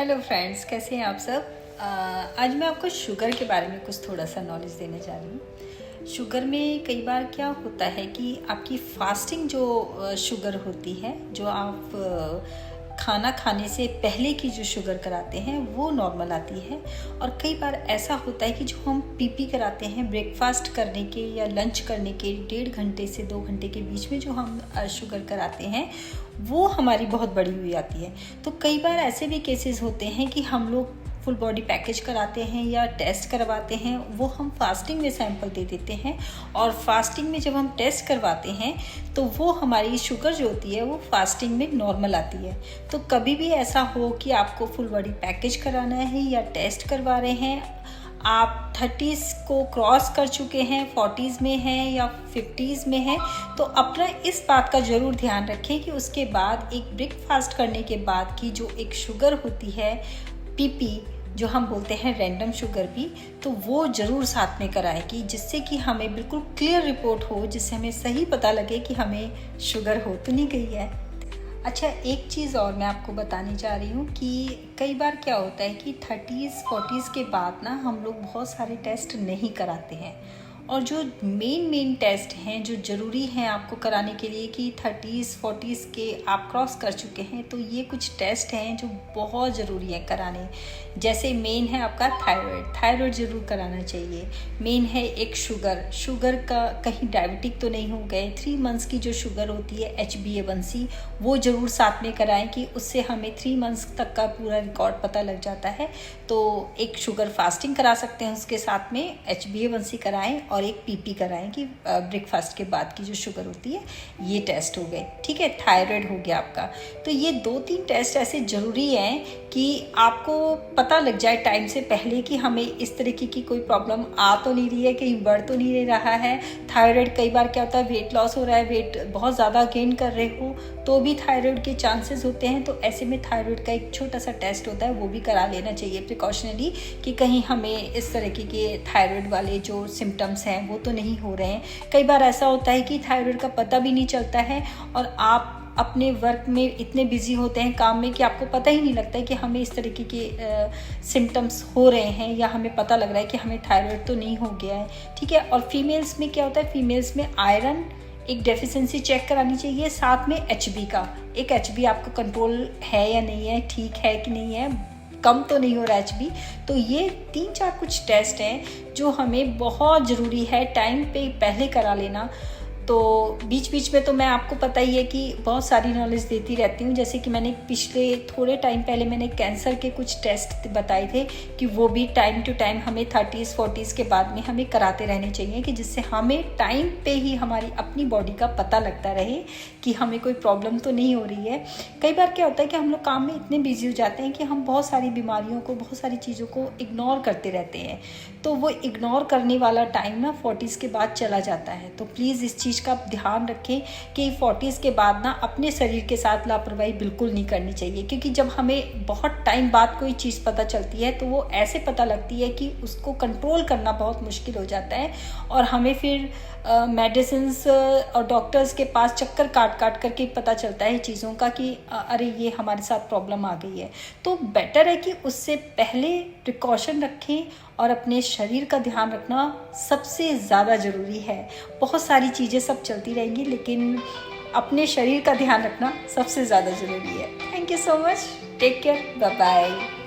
Hello friends, कैसे हैं आप सब। आज मैं आपको शुगर के बारे में कुछ थोड़ा सा नॉलेज देने जा रही हूँ। शुगर में कई बार क्या होता है कि आपकी फास्टिंग जो शुगर होती है, जो आप खाना खाने से पहले की जो शुगर कराते हैं वो नॉर्मल आती है। और कई बार ऐसा होता है कि जो हम पीपी कराते हैं ब्रेकफास्ट करने के या लंच करने के 1.5 घंटे से 2 घंटे के बीच में जो हम शुगर कराते हैं वो हमारी बहुत बड़ी हुई आती है। तो कई बार ऐसे भी केसेस होते हैं कि हम लोग फुल बॉडी पैकेज कराते हैं या टेस्ट करवाते हैं, वो हम फास्टिंग में सैंपल दे देते हैं और फास्टिंग में जब हम टेस्ट करवाते हैं तो वो हमारी शुगर जो होती है वो फास्टिंग में नॉर्मल आती है। तो कभी भी ऐसा हो कि आपको फुल बॉडी पैकेज कराना है या टेस्ट करवा रहे हैं, आप 30s को क्रॉस कर चुके हैं, 40s में हैं या 50s में हैं, तो अपना इस बात का ज़रूर ध्यान रखें कि उसके बाद एक ब्रेकफास्ट करने के बाद की जो एक शुगर होती है पीपी, जो हम बोलते हैं रैंडम शुगर भी, तो वो ज़रूर साथ में कराएं कि जिससे कि हमें बिल्कुल क्लियर रिपोर्ट हो, जिससे हमें सही पता लगे कि हमें शुगर हो तो नहीं गई है। अच्छा, एक चीज़ और मैं आपको बताने जा रही हूँ कि कई बार क्या होता है कि 30s 40s के बाद ना हम लोग बहुत सारे टेस्ट नहीं कराते हैं, और जो मेन टेस्ट हैं जो ज़रूरी हैं आपको कराने के लिए कि 30s 40s के आप क्रॉस कर चुके हैं, तो ये कुछ टेस्ट हैं जो बहुत ज़रूरी हैं कराने। जैसे मेन है आपका थायराइड ज़रूर कराना चाहिए। मेन है एक शुगर का कहीं डायबिटिक तो नहीं हो गए। 3 मंथ्स की जो शुगर होती है HbA1c वो ज़रूर साथ में कराएं कि उससे हमें 3 मंथ्स तक का पूरा रिकॉर्ड पता लग जाता है। तो एक शुगर फास्टिंग करा सकते हैं, उसके साथ में HbA1c कराएं और एक पीपी कराएं कि ब्रेकफास्ट के बाद की जो शुगर होती है। ये टेस्ट हो गए, ठीक है। थायराइड हो गया आपका। तो ये 2-3 टेस्ट ऐसे ज़रूरी हैं कि आपको पता लग जाए टाइम से पहले कि हमें इस तरीके की कोई प्रॉब्लम आ तो नहीं रही है, कहीं बढ़ तो नहीं रहा है। थायराइड कई बार क्या होता है, वेट लॉस हो रहा है, वेट बहुत ज़्यादा गेन कर रहे हो तो भी थायराइड के चांसेस होते हैं। तो ऐसे में थायराइड का एक छोटा सा टेस्ट होता है, वो भी करा लेना चाहिए प्रिकॉशनरी, कि कहीं हमें इस तरीके के थायराइड वाले जो सिम्टम्स हैं वो तो नहीं हो रहे हैं। कई बार ऐसा होता है कि थायराइड का पता भी नहीं चलता है और आप अपने वर्क में इतने बिजी होते हैं काम में कि आपको पता ही नहीं लगता है कि हमें इस तरीके के सिम्टम्स हो रहे हैं, या हमें पता लग रहा है कि हमें थायराइड तो नहीं हो गया है, ठीक है। और फीमेल्स में क्या होता है, फीमेल्स में आयरन एक डेफिशिएंसी चेक करानी चाहिए, साथ में HB का एक HB आपको कंट्रोल है या नहीं है, ठीक है कि नहीं है, कम तो नहीं हो रहा HB। तो ये 3-4 कुछ टेस्ट हैं जो हमें बहुत ज़रूरी है टाइम पे पहले करा लेना। तो बीच में तो मैं आपको पता ही है कि बहुत सारी नॉलेज देती रहती हूँ। जैसे कि मैंने पिछले थोड़े टाइम पहले मैंने कैंसर के कुछ टेस्ट बताए थे कि वो भी टाइम टू टाइम हमें 30s 40s के बाद में हमें कराते रहने चाहिए, कि जिससे हमें टाइम पे ही हमारी अपनी बॉडी का पता लगता रहे कि हमें कोई प्रॉब्लम तो नहीं हो रही है। कई बार क्या होता है कि हम लोग काम में इतने बिजी हो जाते हैं कि हम बहुत सारी बीमारियों को, बहुत सारी चीज़ों को इग्नोर करते रहते हैं। तो वो इग्नोर करने वाला टाइम ना 40s के बाद चला जाता है। तो प्लीज़ इस चीज़ का ध्यान रखें कि 40s के बाद ना अपने शरीर के साथ लापरवाही बिल्कुल नहीं करनी चाहिए, क्योंकि जब हमें बहुत टाइम बाद कोई चीज़ पता चलती है तो वो ऐसे पता लगती है कि उसको कंट्रोल करना बहुत मुश्किल हो जाता है, और हमें फिर मेडिसिन्स और डॉक्टर्स के पास चक्कर काट करके पता चलता है चीज़ों का कि अरे ये हमारे साथ प्रॉब्लम आ गई है। तो बेटर है कि उससे पहले प्रिकॉशन रखें, और अपने शरीर का ध्यान रखना सबसे ज़्यादा ज़रूरी है। बहुत सारी चीज़ें सब चलती रहेंगी, लेकिन अपने शरीर का ध्यान रखना सबसे ज़्यादा ज़रूरी है। Thank you so much, take care, bye bye.